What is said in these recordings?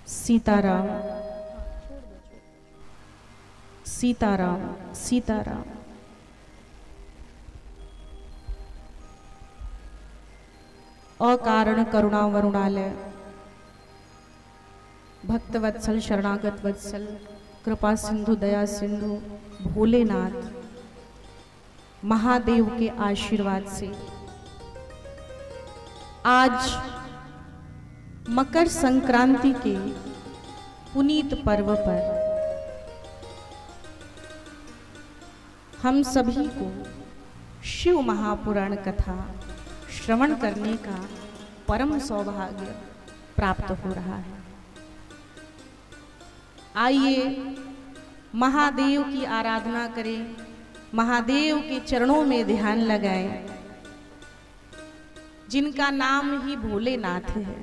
सीताराम सीताराम सीताराम। अकारण करुणा वरुणालय, भक्तवत्सल शरणागत वत्सल, कृपा सिंधु दया सिंधु भोलेनाथ महादेव के आशीर्वाद से आज मकर संक्रांति के पुनीत पर्व पर हम सभी को शिव महापुराण कथा श्रवण करने का परम सौभाग्य प्राप्त हो रहा है। आइए महादेव की आराधना करें, महादेव के चरणों में ध्यान लगाएं, जिनका नाम ही भोलेनाथ है।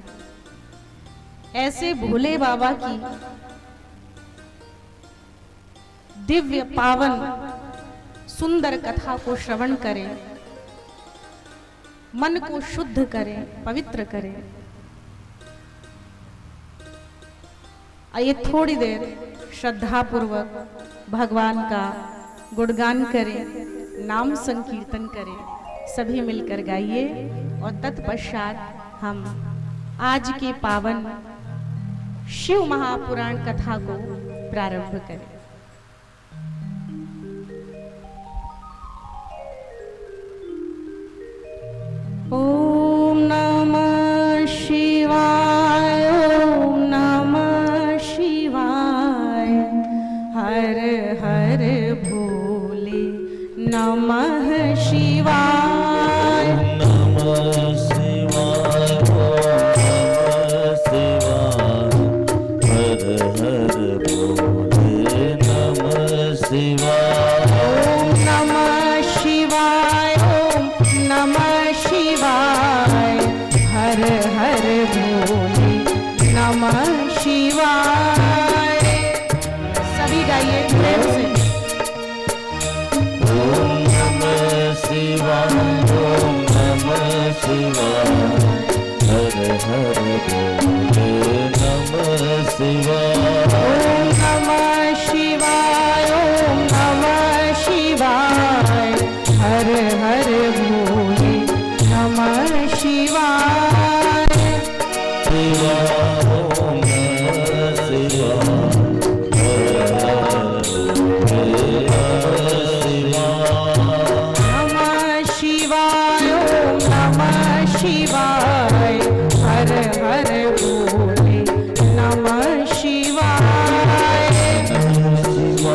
ऐसे भोले बाबा की दिव्य पावन सुंदर कथा को श्रवण करें, मन को शुद्ध करें, पवित्र करें। आइए थोड़ी देर श्रद्धा पूर्वक भगवान का गुणगान करें, नाम संकीर्तन करें, सभी मिलकर गाइए और तत्पश्चात हम आज के पावन शिव महापुराण कथा को प्रारंभ करें। ओम नमः शिवाय, ओम नमः शिवाय, हर हर भोले नमः शिवाय। नमः शिवाय, हर हर भोले नमः शिवाय। ओम नमः शिवाय, ओम नमः शिवाय, हर हर भोले नमः शिवाय। सभी गाइए प्रेम से। ओम नमः शिवाय, ओम नमः शिवाय, हर हर भोले नमः शिवाय। ओम नमः शिवाय, ओम नमः शिवाय, हर हर भोले नमः शिवाय। शिवाय ओम नमः शिवाय, हर हर भोले नमः शिवाय। नमः शिवाय, ओम नमः शिवाय, हर हर भोले नमः शिवाय। शिवाय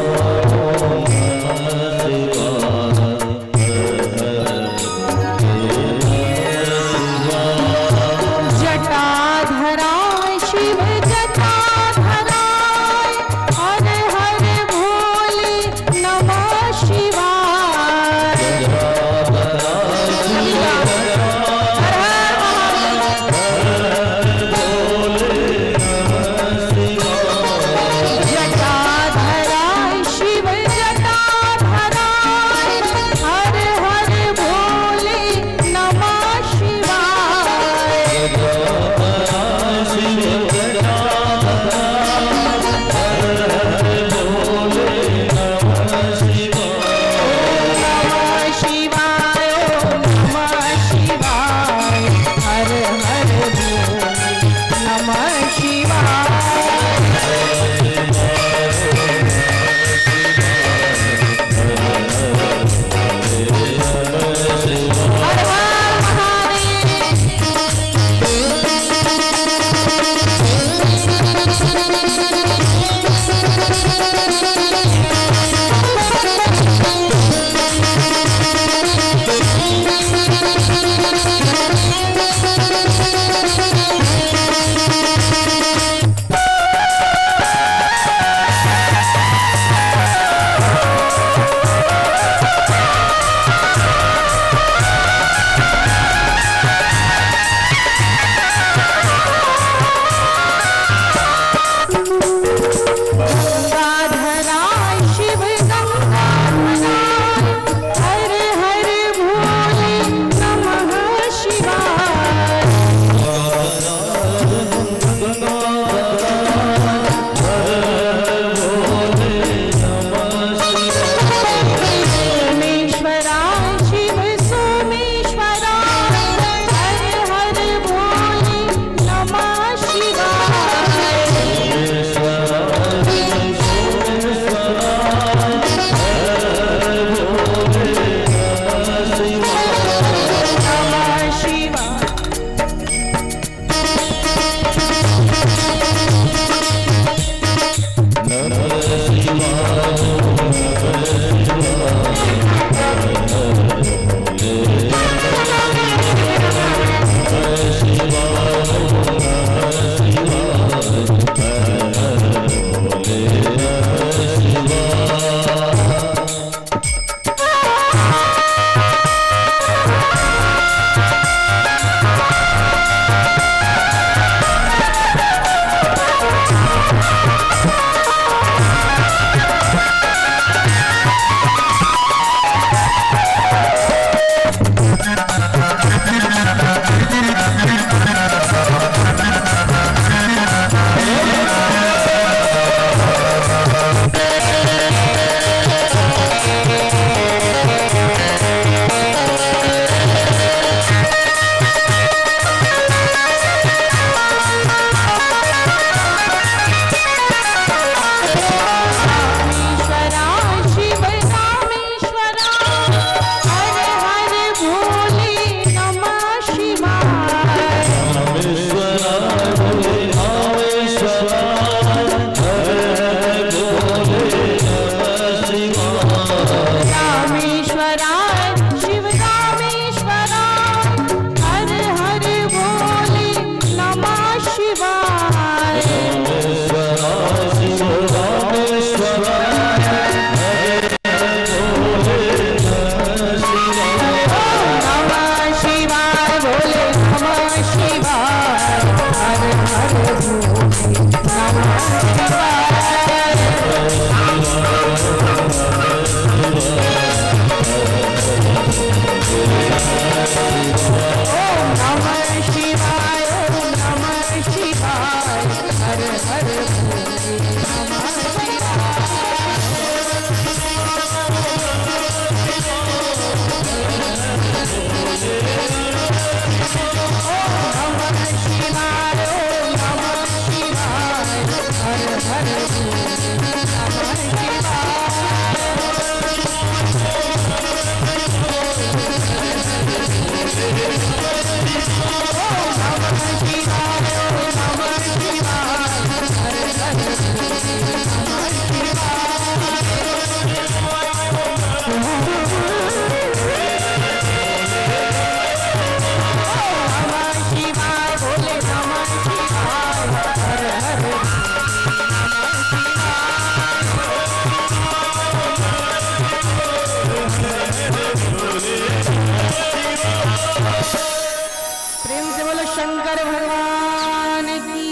शंकर भगवान की।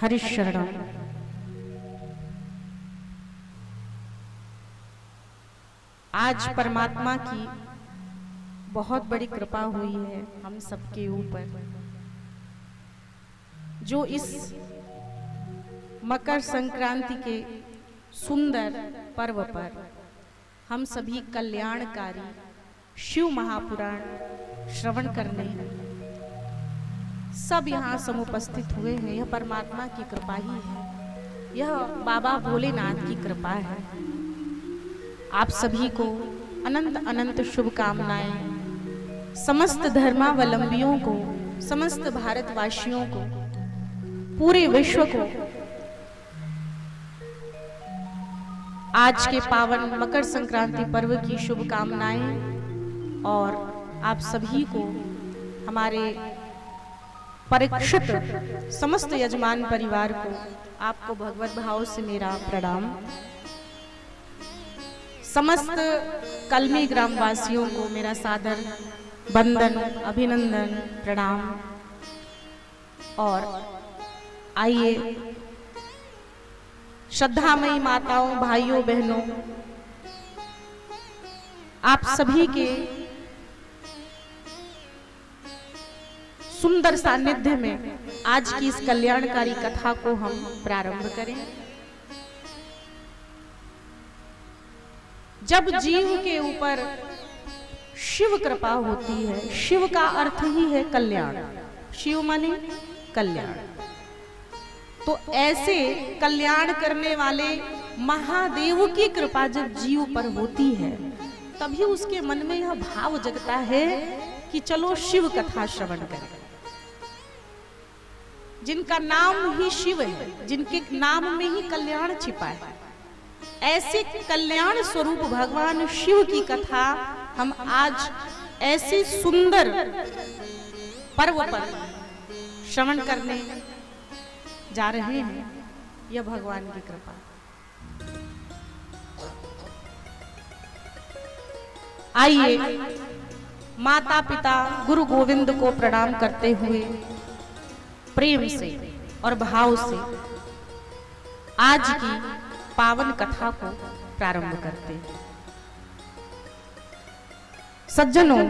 हरि शरणम। आज परमात्मा की बहुत बड़ी कृपा हुई है हम सबके ऊपर, जो इस मकर संक्रांति के सुंदर पर्व पर हम सभी कल्याणकारी शिव महापुराण श्रवण करने सब यहाँ समुपस्थित हुए हैं। यह परमात्मा की कृपा ही है, यह बाबा भोलेनाथ की कृपा है। आप सभी को अनंत अनंत शुभकामनाएं। समस्त धर्मावलंबियों को, समस्त भारतवासियों को, पूरे विश्व को आज के पावन मकर संक्रांति पर्व की शुभकामनाएं। और आप सभी को, हमारे परीक्षित समस्त यजमान परिवार को, आपको भगवत भाव से मेरा प्रणाम। समस्त कलमी ग्रामवासियों को मेरा सादर वंदन, अभिनंदन, प्रणाम। और आइए श्रद्धामयी माताओं, भाइयों, बहनों, आप सभी के सुंदर सानिध्य में आज की इस कल्याणकारी कथा को हम प्रारंभ करें। जब जीव के ऊपर शिव कृपा होती है, शिव का अर्थ ही है कल्याण, शिव माने कल्याण, तो ऐसे कल्याण करने वाले महादेव की कृपा जब जीव पर होती है, तभी उसके मन में यह भाव जगता है कि चलो शिव कथा श्रवण करें। जिनका नाम ही शिव है, जिनके नाम में ही कल्याण छिपा है, ऐसे कल्याण स्वरूप भगवान शिव की कथा हम आज ऐसे सुंदर पर्व पर श्रवण करने जा रहे हैं। यह भगवान की कृपा। आइए माता पिता गुरु गोविंद को प्रणाम करते हुए प्रेम से और भाव से आज की पावन कथा को प्रारंभ करते हैं। सज्जनों,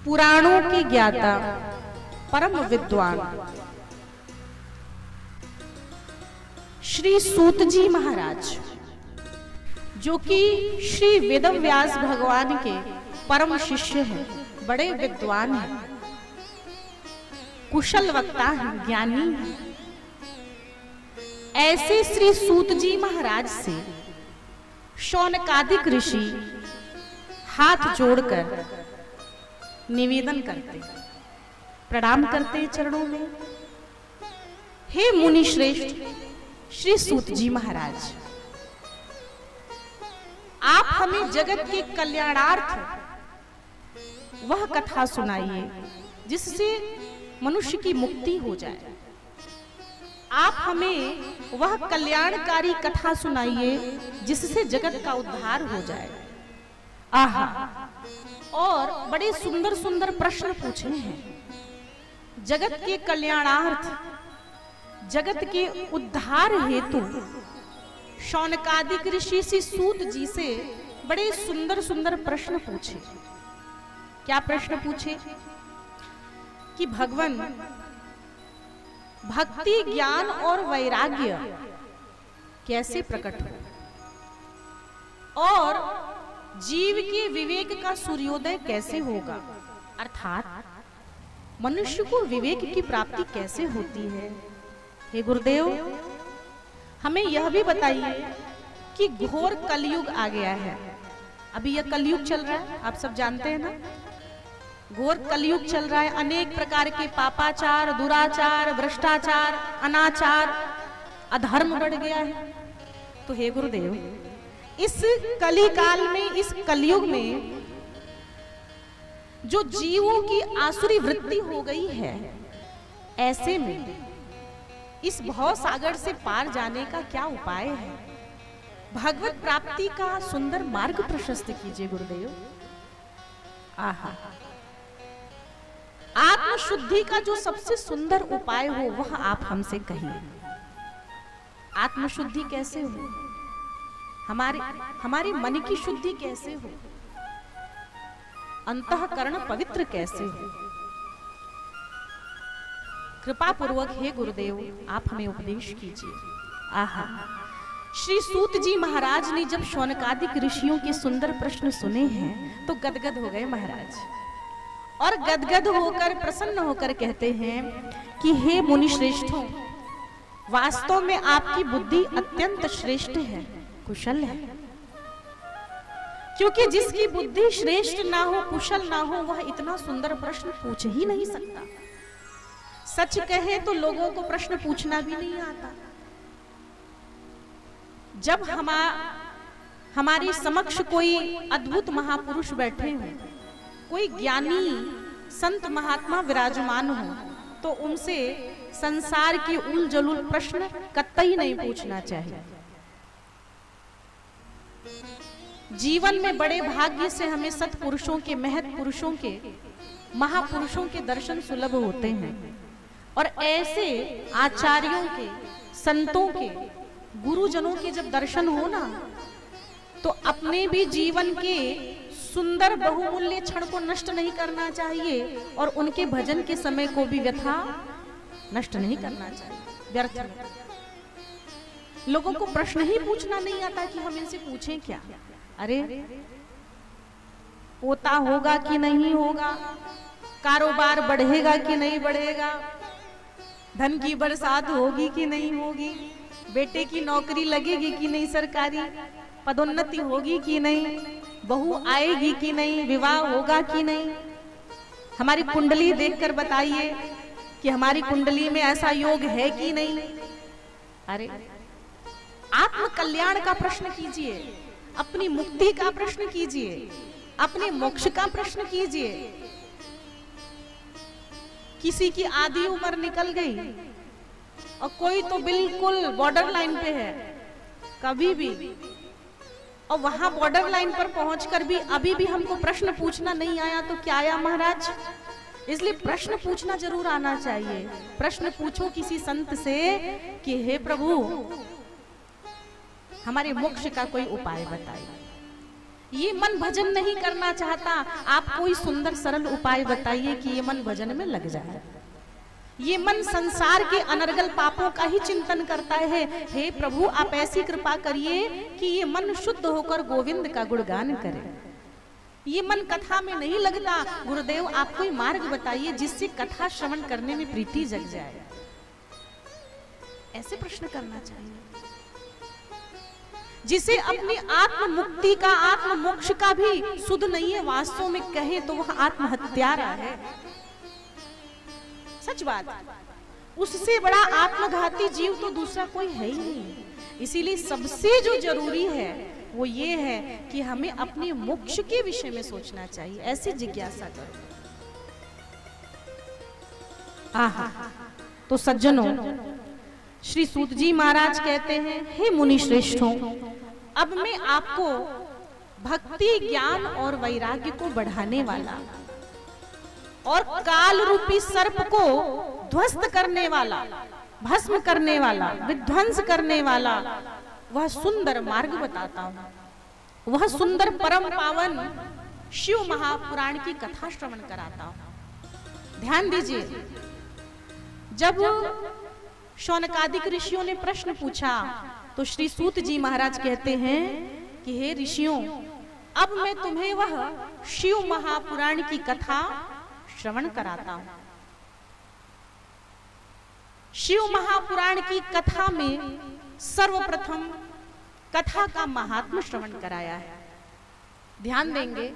पुराणों के ज्ञाता, परम विद्वान श्री सूत जी महाराज, जो कि श्री वेदव्यास भगवान के परम शिष्य हैं, बड़े विद्वान हैं, कुशल वक्ता हैं, ज्ञानी हैं, ऐसे श्री सूत जी महाराज से शौनकादिक ऋषि हाथ जोड़कर निवेदन करते, प्रणाम करते चरणों में। हे मुनि श्रेष्ठ श्री सूत जी महाराज, आप हमें जगत के कल्याणार्थ वह कथा सुनाइए जिससे मनुष्य की मुक्ति हो जाए। आप हमें वह कल्याणकारी कथा सुनाइए जिससे जगत का उद्धार हो जाए। आहा, और बड़े सुंदर सुंदर प्रश्न पूछे हैं। जगत के कल्याणार्थ, जगत के उद्धार हेतु शौनकादिक ऋषि श्री सूत जी से बड़े सुंदर सुंदर प्रश्न पूछे। क्या प्रश्न पूछे? कि भगवान, भक्ति, ज्ञान और वैराग्य कैसे प्रकट हो और जीव के विवेक का सूर्योदय कैसे होगा, अर्थात मनुष्य को विवेक की प्राप्ति कैसे होती है। हे गुरुदेव, हमें यह भी बताइए कि घोर कलयुग आ गया है। अभी यह कलयुग चल रहा है, आप सब जानते हैं ना, घोर कलयुग चल रहा है। अनेक प्रकार के पापाचार, दुराचार, भ्रष्टाचार, अनाचार, अधर्म बढ़ गया है। तो हे गुरुदेव, इस कली काल में, इस कलयुग में जो जीवों की आसुरी वृत्ति हो गई है, ऐसे में इस भव सागर से पार जाने का क्या उपाय है? भगवत प्राप्ति का सुंदर मार्ग प्रशस्त कीजिए गुरुदेव। आहा, आत्म शुद्धि का जो सबसे सुंदर उपाय हो वह आप हमसे कहिए। आत्म शुद्धि कैसे हो, हमारे मन की शुद्धि कैसे हो, अंतःकरण पवित्र कैसे हो। कृपा पूर्वक हे गुरुदेव आप हमें उपदेश कीजिए। आहा, श्री सूत जी महाराज ने जब शौनकादिक ऋषियों के सुंदर प्रश्न सुने हैं तो गदगद हो गए महाराज, और गदगद होकर प्रसन्न होकर कहते हैं कि हे मुनि श्रेष्ठों, वास्तव में आपकी बुद्धि अत्यंत श्रेष्ठ है, कुशल है। क्योंकि जिसकी बुद्धि श्रेष्ठ ना हो, कुशल ना हो, वह इतना सुंदर प्रश्न पूछ ही नहीं सकता। सच कहे तो लोगों को प्रश्न पूछना भी नहीं आता। जब हमारे समक्ष कोई अद्भुत महापुरुष बैठे हों, कोई ज्ञानी संत महात्मा विराजमान हो, तो उनसे संसार के उल जलूल प्रश्न कतई नहीं पूछना चाहिए। जीवन में बड़े भाग्य से हमें सत्पुरुषों के, महत पुरुषों के, महापुरुषों के दर्शन सुलभ होते हैं, और ऐसे आचार्यों के, संतों के, गुरुजनों के जब दर्शन हो ना, तो अपने भी जीवन के सुंदर बहुमूल्य क्षण को नष्ट नहीं करना चाहिए, और उनके भजन के समय को भी व्यथा नष्ट नहीं करना चाहिए, व्यर्थ में। लोगों को प्रश्न ही पूछना नहीं आता कि हम इनसे पूछें क्या। अरे पोता होगा कि नहीं होगा, कारोबार बढ़ेगा कि नहीं बढ़ेगा, धन की बरसात होगी कि नहीं होगी, बेटे की नौकरी लगेगी कि नहीं, सरकारी पदोन्नति होगी कि नहीं, बहू आएगी कि नहीं, विवाह होगा कि नहीं। हमारी कुंडली देखकर बताइए कि हमारी कुंडली में ऐसा योग है कि नहीं। अरे आत्म कल्याण का प्रश्न कीजिए, अपनी मुक्ति का प्रश्न कीजिए, अपने मोक्ष का प्रश्न कीजिए। किसी की आधी उम्र निकल गई और कोई तो बिल्कुल बॉर्डर लाइन पे है, कभी भी, और वहां बॉर्डर लाइन पर पहुंचकर भी अभी भी हमको प्रश्न पूछना नहीं आया, तो क्या आया महाराज। इसलिए प्रश्न पूछना जरूर आना चाहिए। प्रश्न पूछो किसी संत से कि हे प्रभु हमारे मोक्ष का कोई उपाय बताइए। ये मन भजन नहीं करना चाहता, आप कोई सुंदर सरल उपाय बताइए कि ये मन भजन में लग जाए। ये मन संसार के अनर्गल पापों का ही चिंतन करता है। हे प्रभु आप ऐसी कृपा करिए कि ये मन शुद्ध होकर गोविंद का गुणगान करे। ये मन कथा में नहीं लगता, गुरुदेव आप कोई मार्ग बताइए जिससे कथा श्रवण करने में प्रीति जग जाए। ऐसे प्रश्न करना चाहिए। जिसे अपनी आत्म मुक्ति का, आत्म मोक्ष का भी सुध नहीं है, वास्तव में कहे तो वह आत्महत्यारा है। सच बात, उससे बड़ा आत्मघाती जीव तो दूसरा कोई है ही नहीं। इसीलिए सबसे जो जरूरी है वो ये है कि हमें अपने मोक्ष के विषय में सोचना चाहिए। ऐसी जिज्ञासा करो। आहा, तो सज्जनों, श्री सूत जी महाराज कहते हैं, हे मुनि श्रेष्ठों, अब मैं आपको भक्ति, ज्ञान और वैराग्य को बढ़ाने वाला और काल रूपी सर्प को ध्वस्त करने वाला, भस्म करने वाला, विध्वंस करने वाला वह सुंदर मार्ग बताता हूं। वह सुंदर परम पावन शिव महापुराण की कथा श्रवण कराता हूं। ध्यान दीजिए, जब शौनकादिक ऋषियों ने प्रश्न पूछा तो श्री सूत जी महाराज कहते हैं कि हे ऋषियों, अब मैं तुम्हें वह शिव महापुराण की कथा श्रवण कराता हूं। शिव महापुराण की कथा में सर्वप्रथम कथा का महात्म श्रवण कराया है। ध्यान देंगे,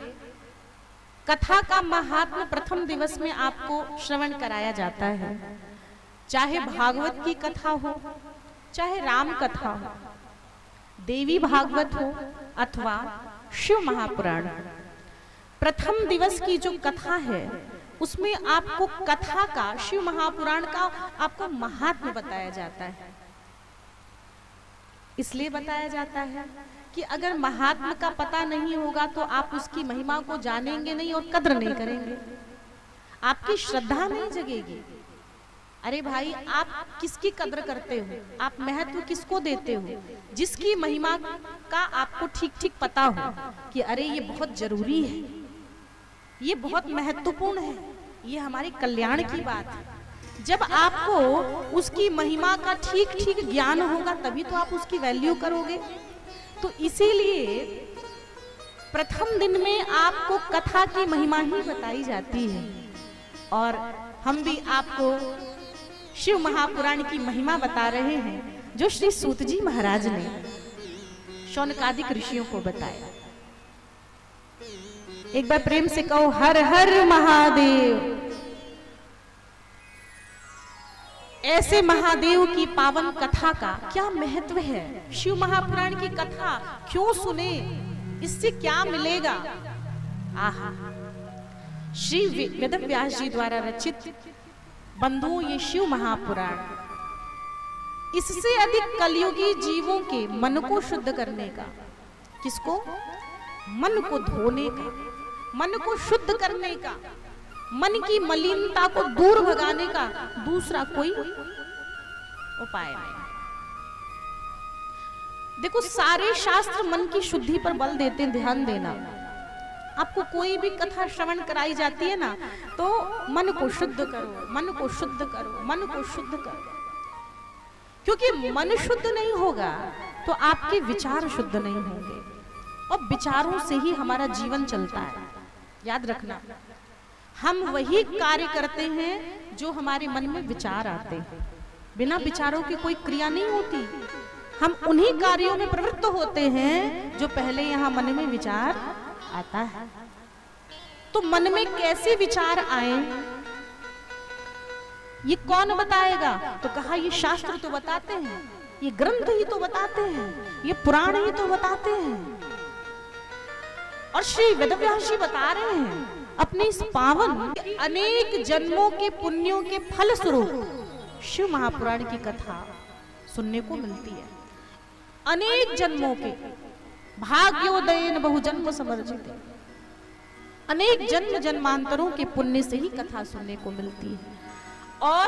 कथा का महात्म प्रथम दिवस में आपको श्रवण कराया जाता है। चाहे भागवत की कथा हो, चाहे राम कथा हो, देवी भागवत हो अथवा शिव महापुराण, प्रथम दिवस की जो कथा है उसमें आपको कथा का, शिव महापुराण का आपको महात्म बताया जाता है। इसलिए बताया जाता है कि अगर महात्मा का पता नहीं होगा तो आप उसकी महिमा को जानेंगे नहीं और कद्र नहीं करेंगे, आपकी श्रद्धा नहीं जगेगी। अरे भाई, आप किसकी कद्र करते हो, आप महत्व किसको देते हो? जिसकी महिमा का आपको ठीक ठीक पता हो कि अरे ये बहुत जरूरी है, ये बहुत महत्वपूर्ण है, ये हमारे कल्याण की बात है। जब आपको उसकी महिमा का ठीक ठीक ज्ञान होगा तभी तो आप उसकी वैल्यू करोगे। तो इसीलिए प्रथम दिन में आपको कथा की महिमा ही बताई जाती है और हम भी आपको शिव महापुराण की महिमा बता रहे हैं जो श्री सूत जी महाराज ने शौनकादिक ऋषियों को बताया। एक बार प्रेम से कहो हर हर महादेव। ऐसे महादेव की पावन कथा का क्या महत्व है? शिव महापुराण की कथा क्यों सुने, इससे क्या मिलेगा? आहा, श्री वेदव्यास जी द्वारा रचित बंधुओं ये शिव महापुराण, इससे अधिक कलयुगी जीवों के मन को शुद्ध करने का, किसको? मन को धोने का, मन को शुद्ध करने का, मन की मलिनता को दूर भगाने का दूसरा कोई उपाय नहीं। देखो, सारे शास्त्र मन की शुद्धि पर बल देते हैं, ध्यान देना। आपको कोई भी कथा श्रवण कराई जाती है ना, तो मन को शुद्ध करो, मन को शुद्ध करो, मन को शुद्ध करो, क्योंकि मन शुद्ध नहीं होगा तो आपके विचार शुद्ध नहीं होंगे और विचारों से ही हमारा जीवन चलता है। याद रखना, हम वही कार्य करते हैं जो हमारे मन में विचार आते हैं। बिना विचारों की कोई क्रिया नहीं होती। हम उन्हीं कार्यों में प्रवृत्त होते हैं जो पहले यहाँ मन में विचार आता है। तो मन में कैसे विचार आए ये कौन बताएगा? तो कहा ये शास्त्र तो बताते हैं, ये ग्रंथ ही तो बताते हैं, ये पुराण ही तो बताते हैं। और श्री वेदव्यास जी बता रहे हैं अपने इस पावन अनेक जन्मों के पुण्यों के फल स्वरूप शिव महापुराण की कथा सुनने को मिलती है। अनेक जन्मों के भाग्योदयन बहुजन्म समर्जित, अनेक जन्म जन्मांतरों के पुण्य से ही कथा सुनने को मिलती है। और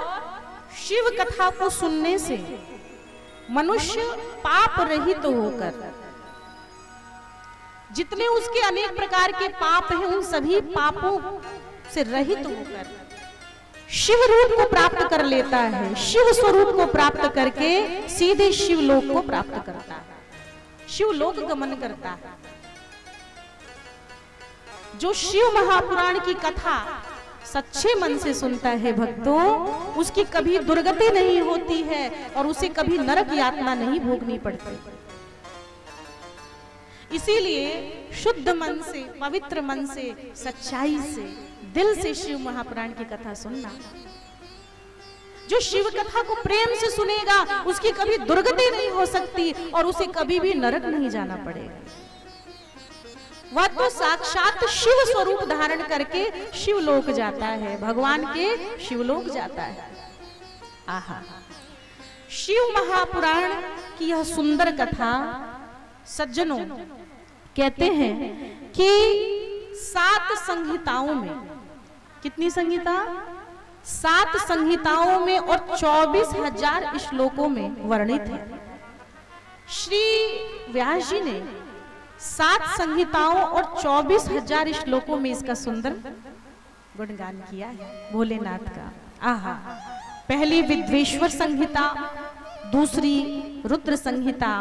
शिव कथा को सुनने से मनुष्य पाप रहित होकर, जितने उसके अनेक प्रकार के पाप हैं उन सभी पापों से रहित होकर शिव रूप को प्राप्त कर लेता है। शिव स्वरूप को प्राप्त करके सीधे शिवलोक को प्राप्त करता है, शिवलोक गमन करता है। जो शिव महापुराण की कथा सच्चे मन से सुनता है भक्तों, उसकी कभी दुर्गति नहीं होती है और उसे कभी नरक यातना नहीं भोगनी पड़ती। इसीलिए शुद्ध मन से, पवित्र मन से, सच्चाई से, दिल से शिव महापुराण की कथा सुनना। जो शिव कथा को प्रेम से सुनेगा उसकी कभी दुर्गति नहीं हो सकती और उसे कभी भी नरक नहीं जाना पड़ेगा। वह तो साक्षात शिव स्वरूप धारण करके शिवलोक जाता है, भगवान के शिवलोक जाता है। आहा, शिव महापुराण की यह सुंदर कथा सज्जनों कहते हैं कि 7 संहिताओं में, कितनी संहिता? 7 संहिताओं में और 24,000 श्लोकों में वर्णित है। श्री व्यास जी ने 7 संहिताओं और 24,000 श्लोकों में इसका सुंदर गुणगान किया है भोलेनाथ का। आहा, पहली विद्वेश्वर संहिता, दूसरी रुद्र संहिता,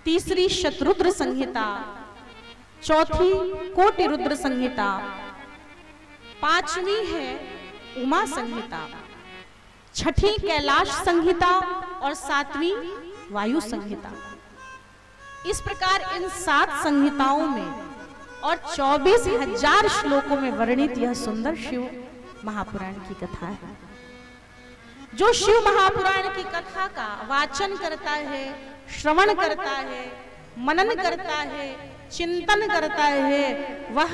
तीसरी शतरुद्र संहिता, चौथी कोटि रुद्र संहिता, 5वीं है उमा संहिता, 6ठी कैलाश संहिता और 7वीं वायु संहिता। इस प्रकार इन 7 संहिताओं में और 24,000 श्लोकों में वर्णित यह सुंदर शिव महापुराण की कथा है। जो शिव महापुराण की कथा का वाचन करता है, श्रवण करता है, मनन करता है, चिंतन करता है, वह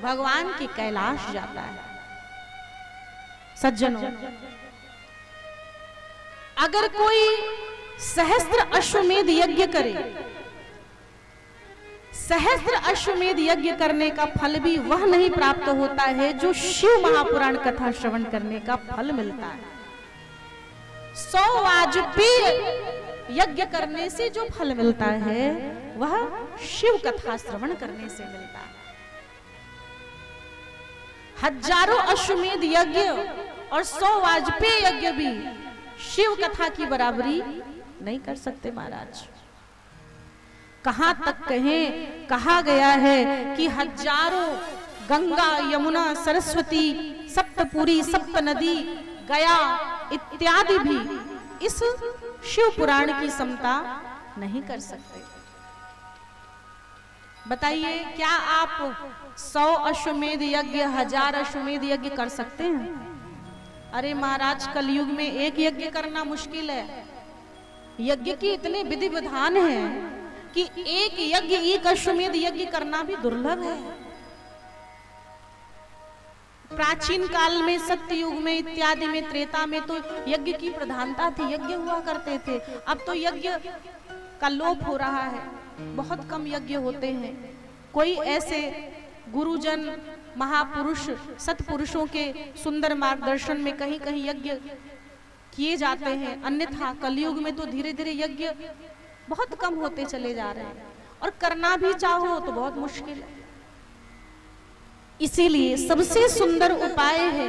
भगवान के कैलाश जाता है। सज्जनों, अगर कोई सहस्त्र अश्वमेध यज्ञ करे, सहस्त्र अश्वमेध यज्ञ करने का फल भी वह नहीं प्राप्त होता है जो शिव महापुराण कथा श्रवण करने का फल मिलता है। 100 वाजपेय यज्ञ करने से जो फल मिलता है वह शिव कथा श्रवण करने से मिलता है। हजारों अश्वमेध यज्ञ और 100 वाजपेय यज्ञ भी शिव कथा की बराबरी नहीं कर सकते महाराज। कहां तक कहें, कहा गया है कि हजारों गंगा, यमुना, सरस्वती, सप्तपुरी, सप्त नदी, गया इत्यादि भी इस शिव पुराण की समता नहीं कर सकते। बताइए, क्या आप 100 अश्वमेध यज्ञ, 1000 अश्वमेध यज्ञ कर सकते हैं? अरे महाराज, कलयुग में एक यज्ञ करना मुश्किल है। यज्ञ की इतने विधि विधान हैं कि एक यज्ञ, एक अश्वमेध यज्ञ करना भी दुर्लभ है। प्राचीन काल में, सत्ययुग में इत्यादि में, त्रेता में तो यज्ञ की प्रधानता थी, यज्ञ हुआ करते थे। अब तो यज्ञ का लोप हो रहा है, बहुत कम यज्ञ होते हैं। कोई ऐसे गुरुजन, महापुरुष, सत्पुरुषों के सुंदर मार्गदर्शन में कहीं कहीं यज्ञ किए जाते हैं, अन्यथा कलयुग में तो धीरे धीरे यज्ञ बहुत कम होते चले जा रहे हैं और करना भी चाहो तो बहुत मुश्किल है। इसीलिए सबसे सुंदर उपाय है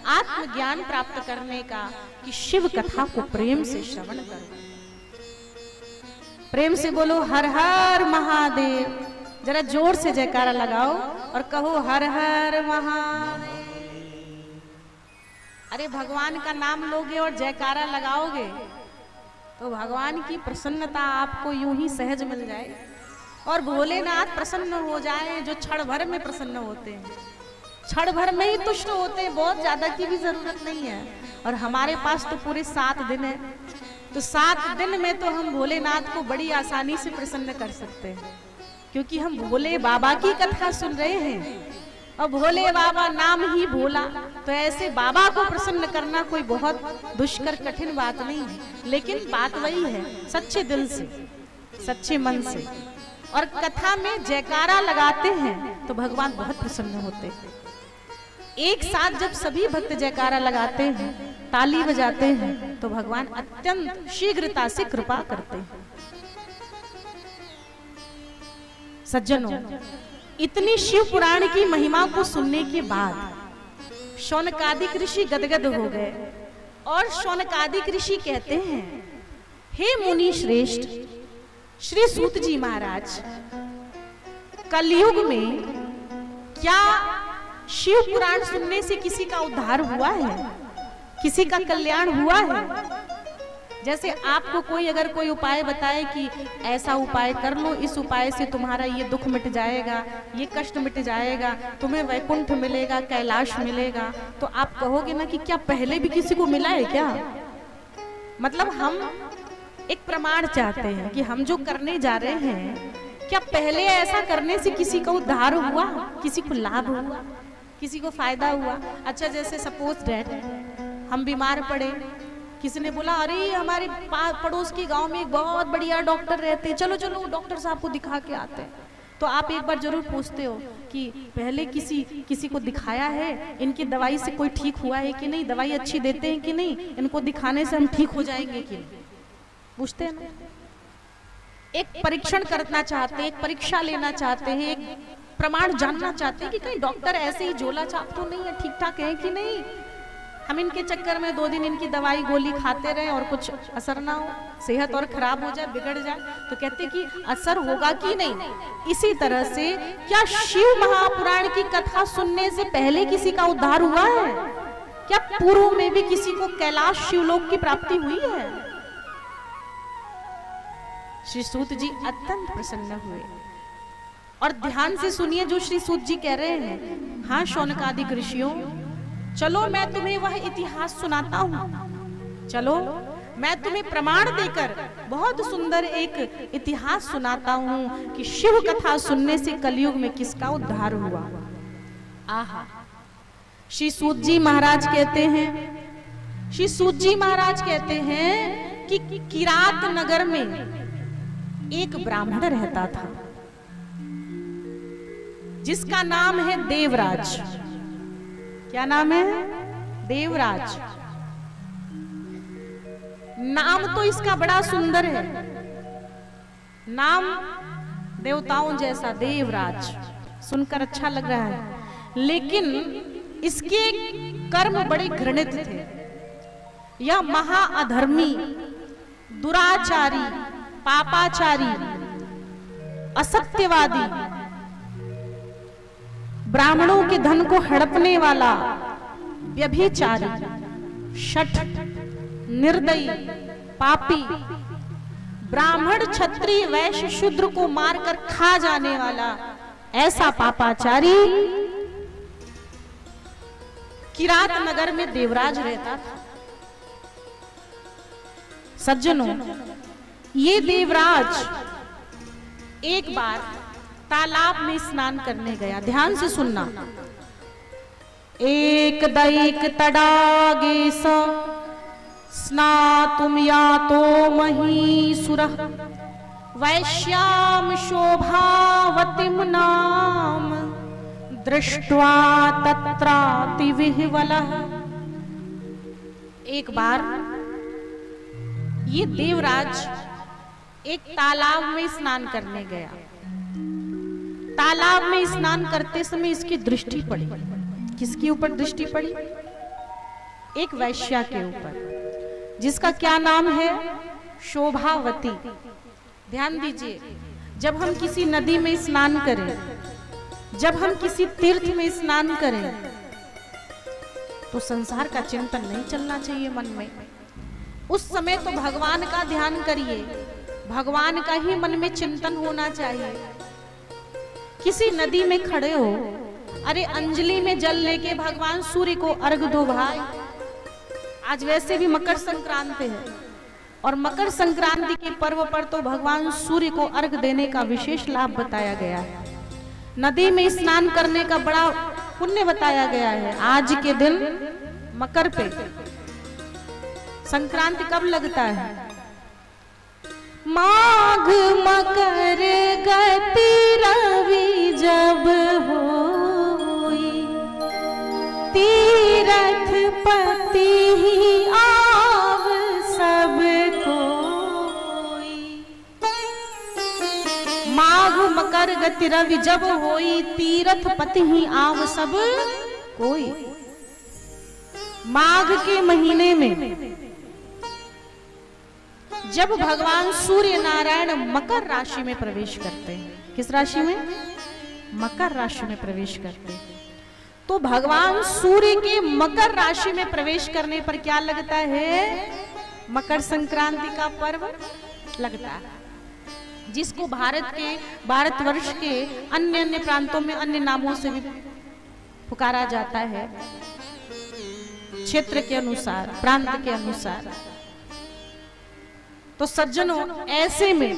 आत्मज्ञान प्राप्त करने का कि शिव कथा को प्रेम से श्रवण करो। प्रेम से बोलो हर हर महादेव। जरा जोर से जयकारा लगाओ और कहो हर हर महादेव। अरे भगवान का नाम लोगे और जयकारा लगाओगे तो भगवान की प्रसन्नता आपको यूं ही सहज मिल जाए और भोलेनाथ प्रसन्न हो जाए, जो क्षण भर में प्रसन्न होते हैं, क्षण भर में ही तुष्ट होते हैं, बहुत ज्यादा की भी जरूरत नहीं है। और हमारे पास तो पूरे 7 दिन है, तो 7 दिन में तो हम भोलेनाथ को बड़ी आसानी से प्रसन्न कर सकते हैं, क्योंकि हम भोले बाबा की कथा सुन रहे हैं और भोले बाबा नाम ही भोला। तो ऐसे बाबा को प्रसन्न करना कोई बहुत दुष्कर कठिन बात नहीं है, लेकिन बात वही है, सच्चे दिल से, सच्चे मन से। और कथा में जयकारा लगाते हैं तो भगवान बहुत प्रसन्न होते हैं। एक साथ जब सभी भक्त जयकारा लगाते हैं, ताली बजाते हैं, तो भगवान अत्यंत शीघ्रता से कृपा करते हैं। सज्जनों, इतनी शिव पुराण की महिमा को सुनने के बाद शौनकादिक ऋषि गदगद हो गए और शौनकादिक ऋषि कहते हैं, हे मुनि श्रेष्ठ श्री सूत जी महाराज, कलयुग में क्या शिव पुराण सुनने से किसी का उद्धार हुआ है, किसी का कल्याण हुआ है? जैसे आपको कोई अगर कोई उपाय बताए कि ऐसा उपाय कर लो, इस उपाय से तुम्हारा ये दुख मिट जाएगा, ये कष्ट मिट जाएगा, तुम्हें वैकुंठ मिलेगा, कैलाश मिलेगा, तो आप कहोगे ना कि क्या पहले भी किसी को मिला है क्या? मतलब हम एक प्रमाण चाहते हैं कि हम जो करने जा रहे हैं, क्या पहले ऐसा करने से किसी का उद्धार हुआ, किसी को लाभ हुआ, किसी को फायदा हुआ? अच्छा, जैसे सपोज डैट हम बीमार पड़े, किसी ने बोला अरे हमारे पड़ोस के गांव में एक बहुत बढ़िया डॉक्टर रहते हैं, चलो चलो डॉक्टर साहब को दिखा के आते हैं। तो आप एक बार जरूर पूछते हो कि पहले किसी को दिखाया है, इनकी दवाई से कोई ठीक हुआ है कि नहीं, दवाई अच्छी देते हैं कि नहीं, इनको दिखाने से हम ठीक हो जाएंगे कि नहीं, पूछते हैं ना। एक परीक्षण करना चाहते हैं, एक परीक्षा लेना चाहते हैं, एक प्रमाण जानना चाहते हैं कि कहीं डॉक्टर ऐसे ही झोला छाप तो नहीं है, ठीक ठाक है कि नहीं। हम इनके चक्कर में 2 दिन इनकी दवाई गोली खाते रहे और कुछ असर ना हो, सेहत और खराब हो जाए, बिगड़ जाए, तो कहते कि असर होगा कि नहीं। इसी तरह से क्या शिव महापुराण की कथा सुनने से पहले किसी का उद्धार हुआ है? क्या पूर्व में भी किसी को कैलाश शिवलोक की प्राप्ति हुई है? श्री सूत जी अत्यंत प्रसन्न हुए और ध्यान से सुनिए जो श्री सूत जी कह रहे हैं। हाँ शौनकादिक ऋषियों, चलो मैं तुम्हें वह इतिहास सुनाता हूं, चलो मैं तुम्हें प्रमाण देकर बहुत सुंदर एक इतिहास सुनाता हूं कि शिव कथा सुनने से कलयुग में किसका उद्धार हुआ। आहा, श्री सूत जी महाराज कहते हैं, श्री सूत जी महाराज कहते हैं कि किरात नगर में एक ब्राह्मण रहता था जिसका नाम है देवराज। क्या नाम है? देवराज। नाम तो इसका बड़ा सुंदर है, नाम देवताओं जैसा, देवराज, सुनकर अच्छा लग रहा है, लेकिन इसके कर्म बड़े घृणित थे। यह महाअधर्मी, दुराचारी, पापाचारी, असत्यवादी, ब्राह्मणों के धन को हड़पने वाला, व्यभिचारी, शठ, निर्दयी, पापी, ब्राह्मण, क्षत्रिय, वैश्य, शूद्र को मारकर खा जाने वाला ऐसा पापाचारी किरात नगर में देवराज रहता था। सज्जनों, ये देवराज एक बार तालाब में स्नान करने गया। ध्यान से सुनना। एक दैक तडागे स्नातुम यातो महीसुरः वैश्याम शोभावतीम नाम दृष्ट्वा तत्राति विह्वलः। एक बार ये देवराज एक तालाब में स्नान करने गया। तालाब में स्नान करते समय इसकी दृष्टि पड़ी। किसके ऊपर दृष्टि पड़ी? एक वैश्या के ऊपर, जिसका क्या नाम है? शोभावती। ध्यान दीजिए, जब हम किसी नदी में स्नान करें, जब हम किसी तीर्थ में स्नान करें, तो संसार का चिंतन नहीं चलना चाहिए मन में। उस समय तो भगवान का ध्यान करिए, भगवान का ही मन में चिंतन होना चाहिए। किसी नदी में खड़े हो, अरे अंजलि में जल लेके भगवान सूर्य को अर्घ दो भाई। आज वैसे भी मकर संक्रांति है, और मकर संक्रांति के पर्व पर तो भगवान सूर्य को अर्घ देने का विशेष लाभ बताया गया है। नदी में स्नान करने का बड़ा पुण्य बताया गया है। आज के दिन मकर पे संक्रांति कब लगता है? माघ मकर गति रवि जब होई, तीरथ पति ही आव सब कोई। माघ मकर गति रवि जब होई, तीरथ पति ही आव सब कोई। माघ के महीने में जब भगवान सूर्य नारायण मकर राशि में प्रवेश करते हैं, किस राशि में? मकर राशि में प्रवेश करते हैं, तो भगवान सूर्य के मकर राशि में प्रवेश करने पर क्या लगता है? मकर संक्रांति का पर्व लगता है, जिसको भारतवर्ष के अन्य अन्य प्रांतों में अन्य नामों से भी पुकारा जाता है, क्षेत्र के अनुसार, प्रांत के अनुसार। तो सज्जनों, ऐसे में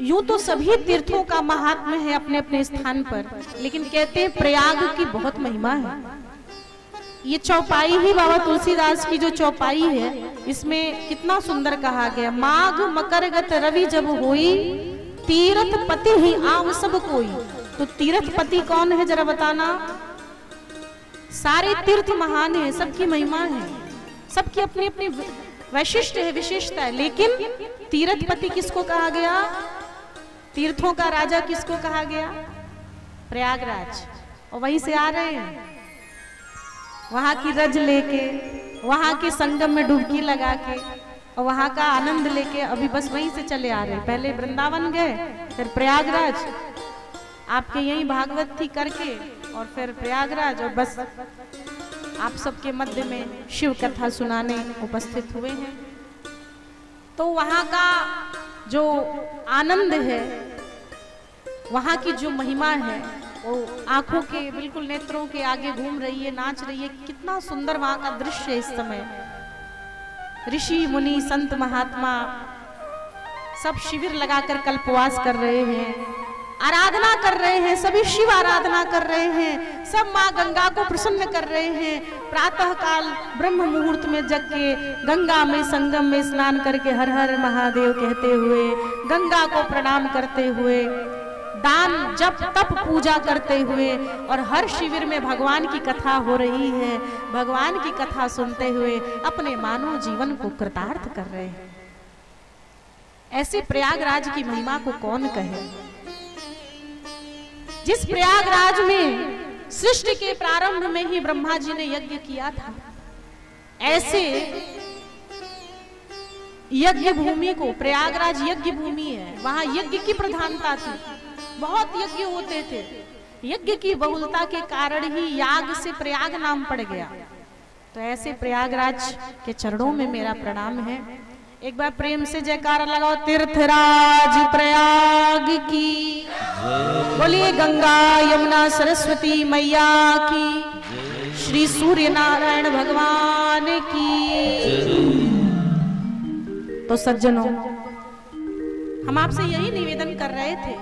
यूं तो सभी तीर्थों का महात्म्य है अपने अपने स्थान पर, लेकिन कहते हैं प्रयाग की बहुत महिमा है। ये चौपाई ही बाबा तुलसीदास की जो चौपाई है, इसमें कितना सुंदर कहा गया। माघ मकर गत रवि जब होई, तीर्थ पति ही आव सब कोई। तो तीर्थ पति कौन है जरा बताना? सारे तीर्थ महान है, सबकी महिमा है, सबकी अपनी अपनी वैशिष्ट है, विशेषता है, लेकिन तीर्थपति किसको कहा गया? तीर्थों का राजा किसको कहा गया? प्रयागराज। और वहीं से आ रहे हैं, वहां की रज लेके, वहां के संगम में डुबकी लगा के, और वहां का आनंद लेके अभी बस वहीं से चले आ रहे हैं। पहले वृंदावन गए, फिर प्रयागराज, आपके यही भागवत थी करके, और फिर प्रयागराज, और बस आप सबके मध्य में शिव कथा सुनाने उपस्थित हुए हैं। तो वहां का जो आनंद है, वहां की जो महिमा है, वो आंखों के बिल्कुल नेत्रों के आगे घूम रही है, नाच रही है। कितना सुंदर वहां का दृश्य है। इस समय ऋषि मुनि संत महात्मा सब शिविर लगाकर कल्पवास कर रहे हैं। आराधना कर रहे हैं, सभी शिव आराधना कर रहे हैं, सब माँ गंगा को प्रसन्न कर रहे हैं। प्रातः काल ब्रह्म मुहूर्त में जग के गंगा में संगम में स्नान करके हर हर महादेव कहते हुए, गंगा को प्रणाम करते हुए, दान जप तप पूजा करते हुए, और हर शिविर में भगवान की कथा हो रही है, भगवान की कथा सुनते हुए अपने मानव जीवन को कृतार्थ कर रहे हैं। ऐसे प्रयागराज की महिमा को कौन कहे? जिस प्रयागराज में सृष्टि के प्रारंभ में ही ब्रह्मा जी ने यज्ञ किया था, ऐसे यज्ञ भूमि को, प्रयागराज यज्ञ भूमि है, वहां यज्ञ की प्रधानता थी, बहुत यज्ञ होते थे। यज्ञ की बहुलता के कारण ही याग से प्रयाग नाम पड़ गया। तो ऐसे प्रयागराज के चरणों में मेरा प्रणाम है। एक बार प्रेम से जयकारा लगाओ, तीर्थराज प्रयाग की बोलिए, गंगा यमुना सरस्वती मैया की, श्री सूर्य नारायण भगवान की। तो सज्जनों, हम आपसे यही निवेदन कर रहे थे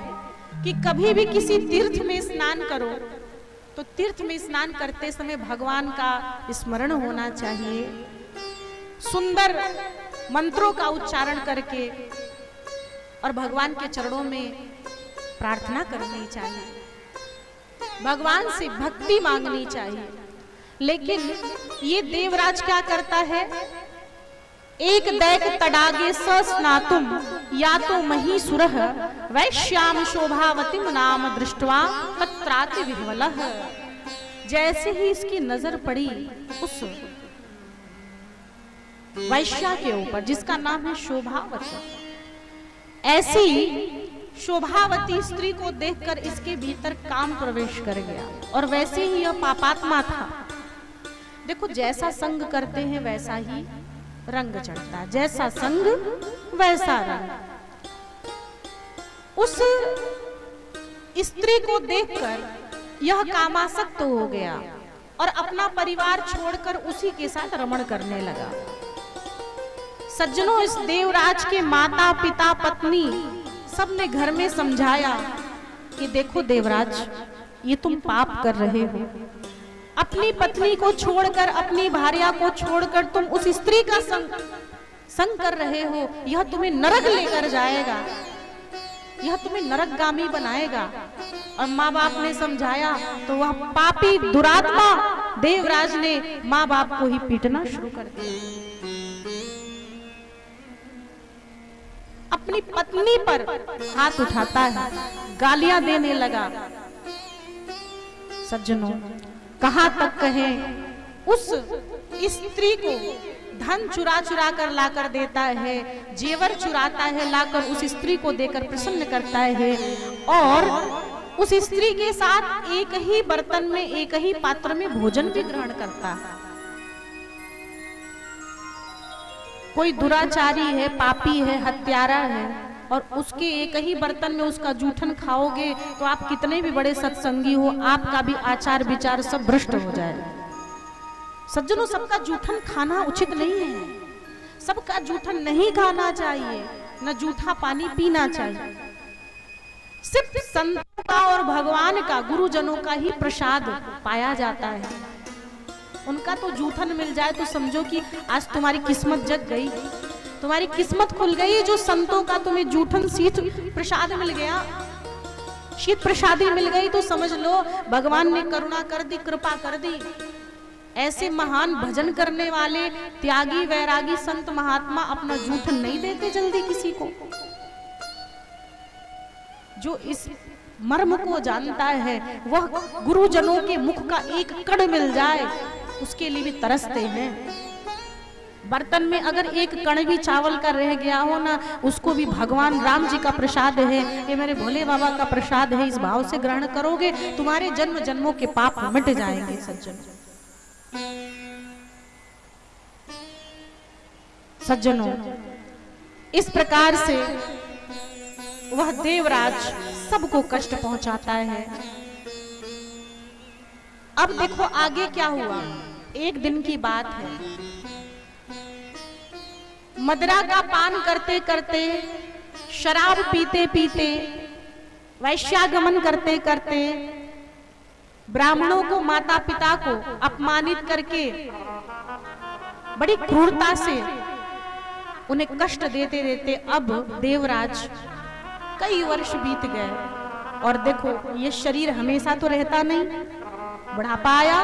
कि कभी भी किसी तीर्थ में स्नान करो तो तीर्थ में स्नान करते समय भगवान का स्मरण होना चाहिए, सुंदर मंत्रों का उच्चारण करके, और भगवान के चरणों में प्रार्थना करनी चाहिए, भगवान से भक्ति मांगनी चाहिए। लेकिन ये देवराज क्या करता है? एक दैक तडागे स्नातुम या तो महीसुरः वैश्याम शोभावतीम नाम दृष्ट्वा तत्राति विह्वलः। जैसे ही इसकी नजर पड़ी उस वैश्या के ऊपर जिसका नाम है शोभावती, ऐसी शोभावती स्त्री को देखकर इसके भीतर काम प्रवेश कर गया, और वैसे ही यह पापात्मा था। देखो, जैसा संग करते हैं वैसा ही रंग चढ़ता है, जैसा संग वैसा रंग। उस स्त्री को देखकर यह कामासक्त हो गया और अपना परिवार छोड़कर उसी के साथ रमण करने लगा। सज्जनों, इस देवराज के माता पिता पत्नी सबने घर में समझाया कि देखो देवराज, ये तुम पाप कर रहे हो, अपनी पत्नी को छोड़कर, अपनी भार्या को छोड़कर तुम उस स्त्री का संग कर रहे हो, यह तुम्हें नरक लेकर जाएगा, यह तुम्हें नरकगामी बनाएगा। और माँ बाप ने समझाया तो वह पापी दुरात्मा देवराज ने माँ बाप को ही पीटना शुरू कर दिया, अपनी पत्नी पर हाथ उठाता है, गालियां देने लगा। सज्जनों, कहां तक कहें, उस स्त्री को धन चुरा चुरा कर लाकर देता है, जेवर चुराता है, लाकर उस स्त्री को देकर प्रसन्न करता है, और उस स्त्री के साथ एक ही बर्तन में, एक ही पात्र में भोजन भी ग्रहण करता है। कोई दुराचारी है, पापी है, हत्यारा है, और उसके एक ही बर्तन में उसका जूठन खाओगे तो आप कितने भी बड़े सत्संगी हो, आपका भी आचार विचार सब भ्रष्ट हो जाएगा। सज्जनों, सबका जूठन खाना उचित नहीं है, सबका जूठन नहीं खाना चाहिए, न जूठा पानी पीना चाहिए। सिर्फ संतों का और भगवान का, गुरुजनों का ही प्रसाद पाया जाता है। उनका तो जूठन मिल जाए तो समझो कि आज तुम्हारी किस्मत जग गई, तुम्हारी किस्मत खुल गई। जो संतों का तुम्हें जूठन शीत प्रसाद मिल गया, शीत प्रसादी मिल गई, तो समझ लो भगवान ने करुणा कर दी, कृपा कर दी। ऐसे महान भजन करने वाले त्यागी वैरागी संत महात्मा अपना जूठन नहीं देते जल्दी किसी को। जो इस मर्म को जानता है वह गुरुजनों के मुख का एक कण मिल जाए उसके लिए भी तरसते हैं। बर्तन में अगर एक कण भी चावल का रह गया हो ना, उसको भी भगवान राम जी का प्रसाद है, ये मेरे भोले बाबा का प्रसाद है, इस भाव से ग्रहण करोगे तुम्हारे जन्म जन्मों के पाप मिट जाएंगे। सज्जनों, इस प्रकार से वह देवराज सबको कष्ट पहुंचाता है। अब देखो आगे क्या हुआ। एक दिन की बात है, मदिरा का पान करते करते, शराब पीते पीते वैश्यागमन करते करते ब्राह्मणों को, माता पिता को अपमानित करके बड़ी क्रूरता से उन्हें कष्ट देते देते अब देवराज कई वर्ष बीत गए। और देखो ये शरीर हमेशा तो रहता नहीं, बुढ़ापा आया,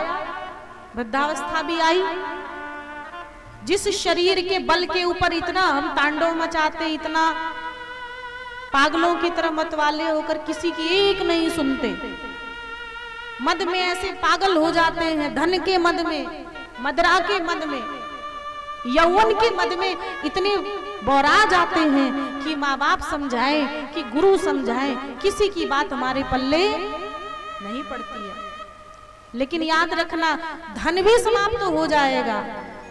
वृद्धावस्था भी आई। जिस शरीर के बल के ऊपर इतना हम तांडव मचाते, इतना पागलों की तरह मतवाले होकर किसी की एक नहीं सुनते, मद में ऐसे पागल हो जाते हैं, धन के मद में, मदरा के मद में, यौवन के मद में इतने बौरा जाते हैं कि माँ बाप समझाए, कि गुरु समझाए, किसी की बात हमारे पल्ले नहीं पड़ती है। लेकिन याद रखना, धन भी समाप्त हो जाएगा,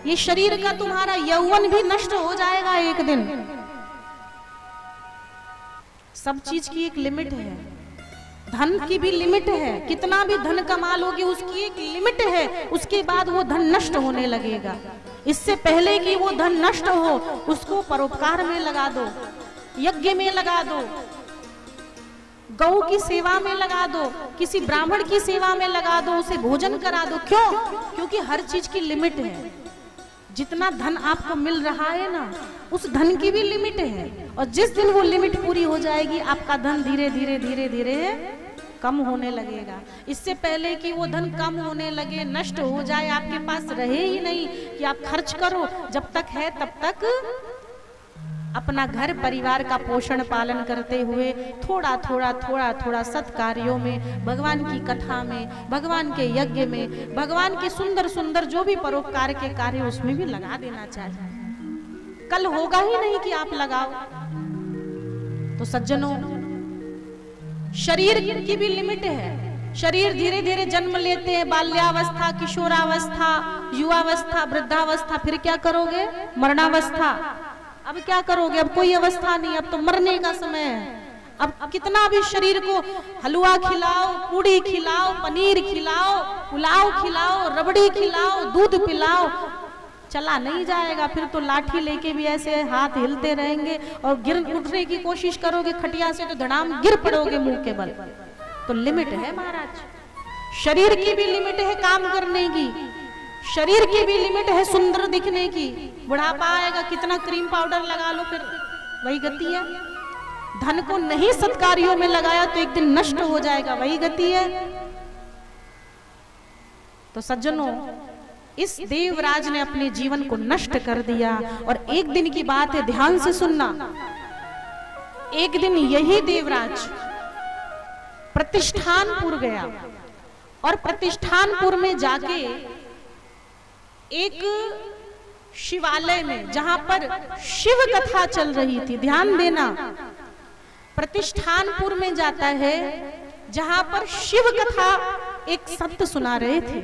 ये शरीर का तुम्हारा यौवन भी नष्ट हो जाएगा एक दिन। सब चीज की एक लिमिट है, धन की भी लिमिट है, कितना भी धन कमा लोगे उसकी एक लिमिट है, उसके बाद वो धन नष्ट होने लगेगा। इससे पहले कि वो धन नष्ट हो, उसको परोपकार में लगा दो, यज्ञ में लगा दो, गौ की सेवा में लगा दो, किसी ब्राह्मण की सेवा में लगा दो, उसे भोजन करा दो। क्यों? क्योंकि हर चीज की लिमिट है। जितना धन आपको मिल रहा है ना, उस धन की भी लिमिट है, और जिस दिन वो लिमिट पूरी हो जाएगी आपका धन धीरे धीरे धीरे धीरे कम होने लगेगा। इससे पहले कि वो धन कम होने लगे, नष्ट हो जाए, आपके पास रहे ही नहीं कि आप खर्च करो, जब तक है तब तक अपना घर परिवार का पोषण पालन करते हुए थोड़ा थोड़ा थोड़ा थोड़ा सत्कार्यों में, भगवान की कथा में, भगवान के यज्ञ में, भगवान के सुंदर सुंदर जो भी परोपकार के कार्य उसमें भी लगा देना चाहिए। कल होगा ही नहीं कि आप लगाओ। तो सज्जनों, शरीर की भी लिमिट है। शरीर धीरे धीरे जन्म लेते हैं, बाल्यावस्था, किशोरावस्था, युवावस्था, वृद्धावस्था, फिर क्या करोगे? मरणावस्था। अब क्या करोगे? अब कोई अवस्था नहीं, अब तो मरने का समय है। अब कितना भी शरीर को हलवा खिलाओ, पूड़ी खिलाओ, पनीर खिलाओ, पुलाव खिलाओ, रबड़ी खिलाओ, दूध पिलाओ, चला नहीं जाएगा। फिर तो लाठी लेके भी ऐसे हाथ हिलते रहेंगे, और गिर उठने की कोशिश करोगे खटिया से तो धड़ाम गिर पड़ोगे मुंह के बल। तो लिमिट है महाराज, शरीर की भी लिमिट है काम करने की, शरीर की भी लिमिट है सुंदर दिखने की। बुढ़ापा आएगा, कितना क्रीम पाउडर लगा लो, फिर वही गति है। धन को नहीं सत्कार्यों में लगाया तो एक दिन नष्ट हो जाएगा, वही गति है। तो सज्जनों, इस देवराज ने अपने जीवन को नष्ट कर दिया। और एक दिन की बात है, ध्यान से सुनना। एक दिन यही देवराज प्रतिष्ठानपुर गया, और प्रतिष्ठानपुर में जाके एक शिवालय में, जहां पर शिव कथा चल रही थी, ध्यान देना, प्रतिष्ठानपुर में जाता है जहां पर शिव कथा एक संत सुना रहे थे।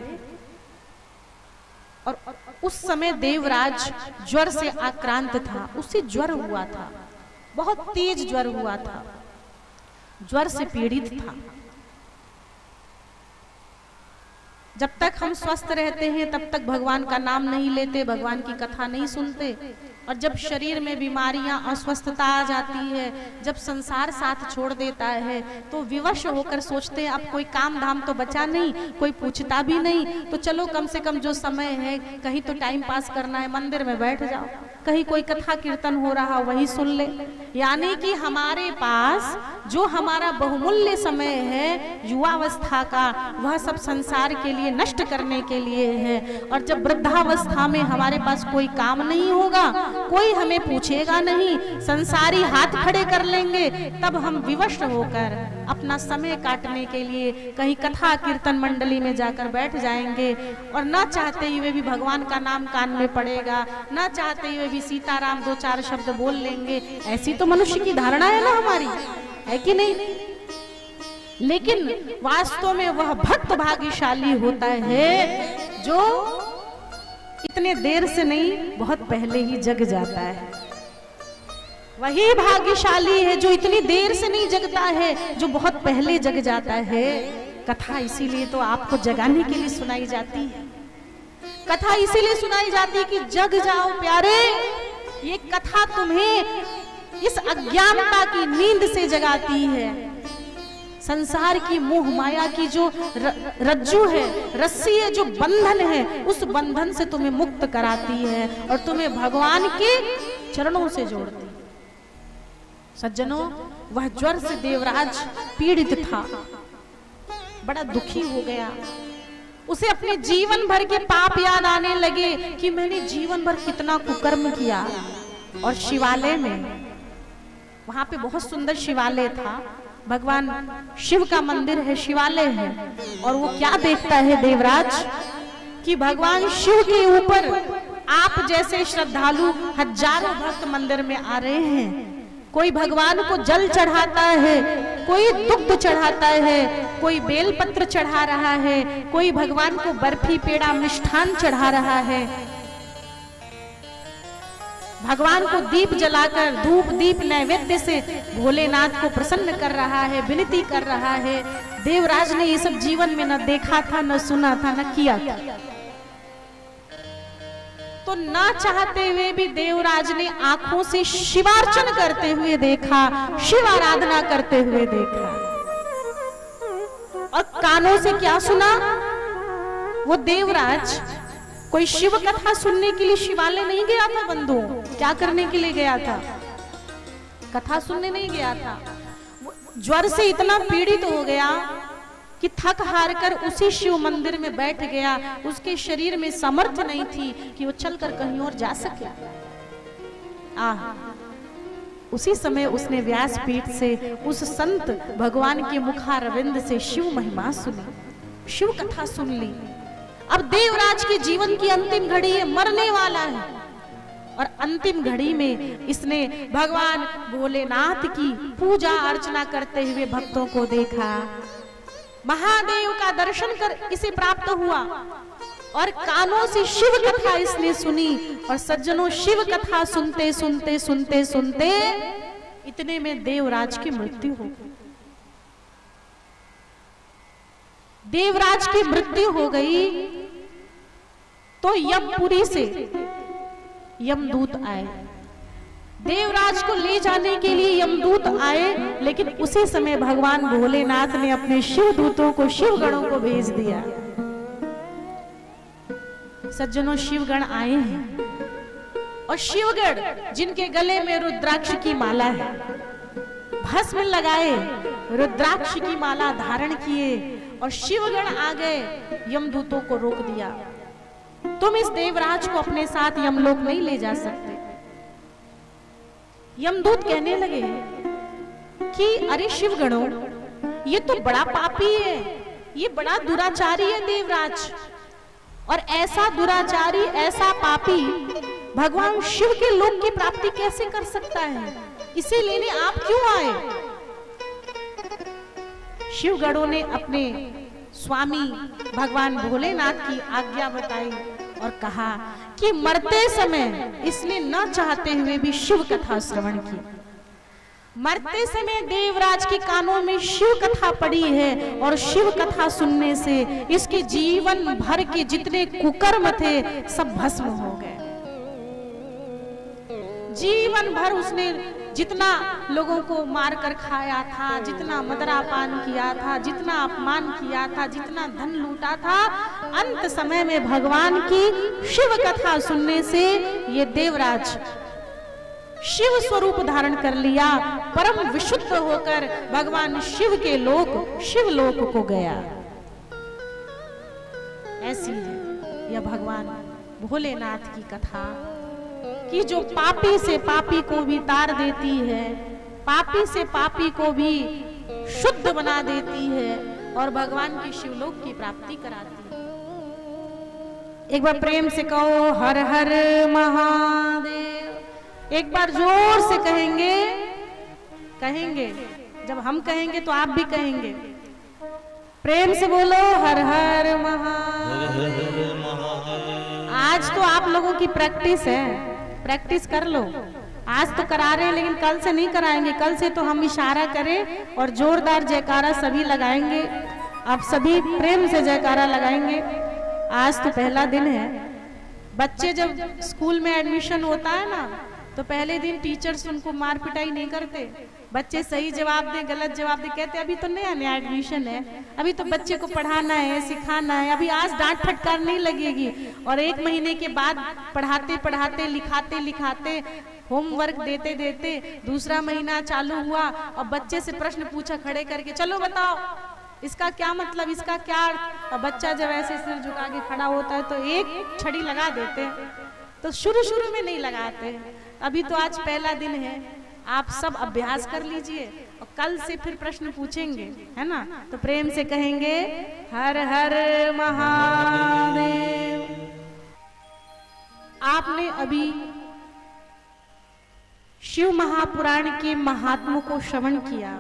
और उस समय देवराज ज्वर से आक्रांत था, उसे ज्वर हुआ था, बहुत तेज ज्वर हुआ था, ज्वर से पीड़ित था। जब तक हम स्वस्थ रहते हैं तब तक भगवान का नाम नहीं लेते, भगवान की कथा नहीं सुनते, और जब शरीर में बीमारियां, अस्वस्थता आ जाती है, जब संसार साथ छोड़ देता है, तो विवश होकर सोचते हैं अब कोई काम धाम तो बचा नहीं, कोई पूछता भी नहीं, तो चलो कम से कम जो समय है कहीं तो टाइम पास करना है, मंदिर में बैठ जाओ, कहीं कोई कथा कीर्तन हो रहा वही सुन ले। यानी कि हमारे पास जो हमारा बहुमूल्य समय है युवावस्था का, वह सब संसार के लिए, नष्ट करने के लिए है। और जब वृद्धावस्था में हमारे पास कोई काम नहीं होगा, कोई हमें पूछेगा नहीं, संसारी हाथ खड़े कर लेंगे, तब हम विवश होकर अपना समय काटने के लिए कहीं कथा कीर्तन मंडली में जाकर बैठ जाएंगे, और ना चाहते हुए भी भगवान का नाम कान में पड़ेगा, ना चाहते हुए भी सीताराम दो चार शब्द बोल लेंगे। ऐसी तो मनुष्य की धारणा है ना हमारी, है कि नहीं? लेकिन वास्तव में वह भक्त भाग्यशाली होता है जो इतने देर से नहीं, बहुत पहले ही जग जाता है। वही भाग्यशाली है जो इतनी देर से नहीं जगता है, जो बहुत पहले जग जाता है। कथा इसीलिए तो आपको जगाने के लिए सुनाई जाती है, कथा इसीलिए सुनाई जाती है कि जग जाओ प्यारे। ये कथा तुम्हें इस अज्ञानता की नींद से जगाती है, संसार की मोह माया की जो रज्जू है, रस्सी है, जो बंधन है, उस बंधन से तुम्हें मुक्त कराती है और तुम्हें भगवान के चरणों से जोड़ती है। सज्जनों, वह ज्वर से देवराज पीड़ित था, बड़ा दुखी हो गया। उसे अपने जीवन भर के पाप याद आने लगे कि मैंने जीवन भर कितना कुकर्म किया। और शिवालय में, वहां पे बहुत सुंदर शिवालय था, भगवान शिव का मंदिर है, शिवालय है। और वो क्या देखता है देवराज कि भगवान शिव के ऊपर आप जैसे श्रद्धालु हजारों भक्त मंदिर में आ रहे हैं। कोई भगवान को जल चढ़ाता है, कोई दुग्ध चढ़ाता है, कोई बेलपत्र चढ़ा रहा है, कोई भगवान को बर्फी पेड़ा मिष्ठान चढ़ा रहा है, भगवान को दीप जलाकर धूप दीप नैवेद्य से भोलेनाथ को प्रसन्न कर रहा है, विनती कर रहा है। देवराज ने ये सब जीवन में न देखा था, न सुना था, न किया था। तो ना चाहते हुए भी देवराज ने आंखों से शिवार्चन करते हुए देखा, शिव आराधना करते हुए देखा। और कानों से क्या सुना? वो देवराज कोई शिव कथा सुनने के लिए शिवालय नहीं गया था बंधु। क्या करने के लिए गया था? कथा सुनने नहीं गया था। ज्वर से इतना पीड़ित हो गया कि थक हार कर उसी शिव मंदिर में बैठ गया। उसके शरीर में सामर्थ्य नहीं थी कि वो चलकर कहीं और जा सके। उसी समय उसने व्यासपीठ से उस संत भगवान के मुखारविंद से शिव महिमा सुनी, शिव कथा सुन ली। अब देवराज के जीवन की अंतिम घड़ी है, मरने वाला है। और अंतिम घड़ी में इसने भगवान भोलेनाथ की पूजा अर्चना करते हुए भक्तों को देखा। महादेव का दर्शन कर इसे प्राप्त हुआ और कानों से शिव कथा इसने सुनी। और सज्जनों, शिव कथा सुनते सुनते सुनते सुनते इतने में देवराज की मृत्यु हो गई। देवराज की मृत्यु हो गई तो यमपुरी से यमदूत आए, देवराज को ले जाने के लिए यमदूत आए। लेकिन उसी समय भगवान भोलेनाथ ने अपने शिव दूतों को, शिवगणों को भेज दिया। सज्जनों, शिवगण आए हैं और शिवगण जिनके गले में रुद्राक्ष की माला है, भस्म लगाए, रुद्राक्ष की माला धारण किए और शिवगण आ गए। यमदूतों को रोक दिया, तुम इस देवराज को अपने साथ यमलोक नहीं ले जा सकते। यमदूत कहने लगे कि अरे शिवगणों, ये तो बड़ा पापी है, ये बड़ा दुराचारी है देवराज। और ऐसा दुराचारी, ऐसा पापी भगवान शिव के लोक की प्राप्ति कैसे कर सकता है? इसे लेने आप क्यों आए? शिवगणों ने अपने स्वामी भगवान भोलेनाथ की आज्ञा बताई और कहा कि मरते समय इसने न चाहते हुए भी शिव कथा श्रवण की। मरते समय देवराज के कानों में शिव कथा पड़ी है और शिव कथा सुनने से इसके जीवन भर के जितने कुकर्म थे सब भस्म हो गए। जीवन भर उसने जितना लोगों को मारकर खाया था, जितना मदरापान किया था, जितना अपमान किया था, जितना धन लूटा था, अंत समय में भगवान की शिव कथा सुनने से ये देवराज शिव स्वरूप धारण कर लिया, परम विशुद्ध होकर भगवान शिव के लोक, शिवलोक को गया। ऐसी है यह भगवान भोलेनाथ की कथा कि जो पापी से पापी को भी तार देती है, पापी से पापी को भी शुद्ध बना देती है और भगवान के शिवलोक की प्राप्ति कराती है। एक बार प्रेम से कहो हर हर महादेव। एक बार जोर से कहेंगे, कहेंगे, जब हम कहेंगे तो आप भी कहेंगे। प्रेम से बोलो हर हर महादेव। आज तो आप लोगों की प्रैक्टिस है, प्रैक्टिस कर लो। आज तो करा रहे हैं लेकिन कल से नहीं कराएंगे। कल से तो हम इशारा करें और जोरदार जयकारा सभी लगाएंगे। आप सभी प्रेम से जयकारा लगाएंगे। आज तो पहला दिन है। बच्चे जब स्कूल में एडमिशन होता है ना, तो पहले दिन टीचर्स उनको मार पिटाई नहीं करते, बच्चे सही जवाब दे, गलत जवाब दे, कहते अभी तो नया नया एडमिशन है, अभी तो बच्चे को पढ़ाना है, सिखाना है, अभी आज डांट फटकार नहीं लगेगी। और 1 महीने के बाद पढ़ाते पढ़ाते, लिखाते लिखाते, होमवर्क देते देते दूसरा महीना चालू हुआ और बच्चे से प्रश्न पूछा खड़े करके, चलो बताओ इसका क्या मतलब, इसका क्या अर्थ। और बच्चा जब ऐसे सिर झुका के खड़ा होता है तो एक छड़ी लगा देते हैं। तो शुरू शुरू में नहीं लगाते, अभी तो आज पहला दिन है, आप सब अभ्यास कर लीजिए और कल से फिर प्रश्न पूछेंगे, है ना? तो प्रेम से कहेंगे हर हर महादेव। आपने अभी शिव महापुराण के महात्म्य को श्रवण किया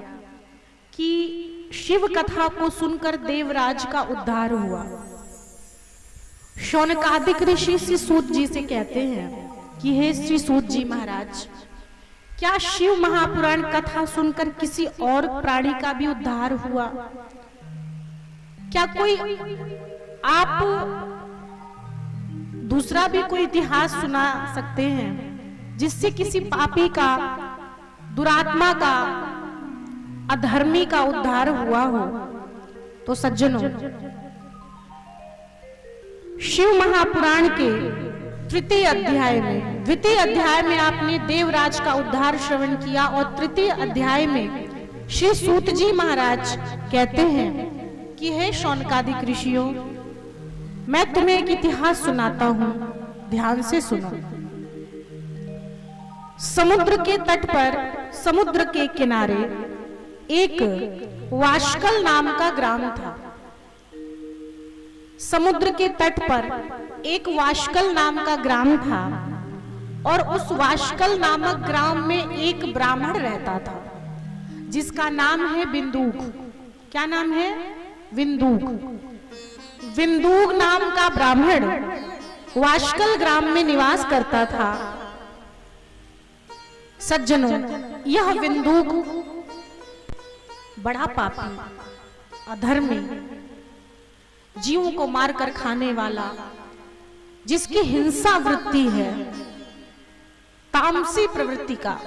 कि शिव कथा को सुनकर देवराज का उद्धार हुआ। शौनकादिक ऋषि श्री सूत जी से कहते हैं कि हे श्री सूत जी महाराज, क्या शिव महापुराण कथा सुनकर किसी और प्राणी का भी उद्धार हुआ? क्या कोई आप दूसरा भी कोई इतिहास सुना सकते हैं जिससे किसी पापी का, दुरात्मा का, अधर्मी का उद्धार हुआ हो? तो सज्जनों, शिव महापुराण के द्वितीय अध्याय में आपने देवराज का उद्धार श्रवण किया और तृतीय अध्याय में श्री सूत जी महाराज कहते हैं कि हे शौनकादिक ऋषियों, मैं तुम्हें एक इतिहास सुनाता हूं, ध्यान से सुनो। समुद्र के तट पर, समुद्र के किनारे एक वाशकल नाम का ग्राम था। समुद्र के तट पर एक वाशकल नाम का ग्राम था और उस वाशकल नामक ग्राम में एक ब्राह्मण रहता था जिसका नाम है बिंदुक। क्या नाम है? बिंदुक। बिंदुक नाम का ब्राह्मण वाशकल ग्राम में निवास करता था। सज्जनों, यह बिंदुक बड़ा पापी, अधर्मी, जीवों को मारकर खाने वाला, जिसकी हिंसा वृत्ति है, तामसी प्रवृत्ति का,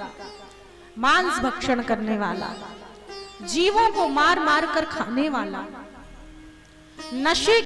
मांस भक्षण करने वाला, जीवों को मार मार कर खाने वाला, नशे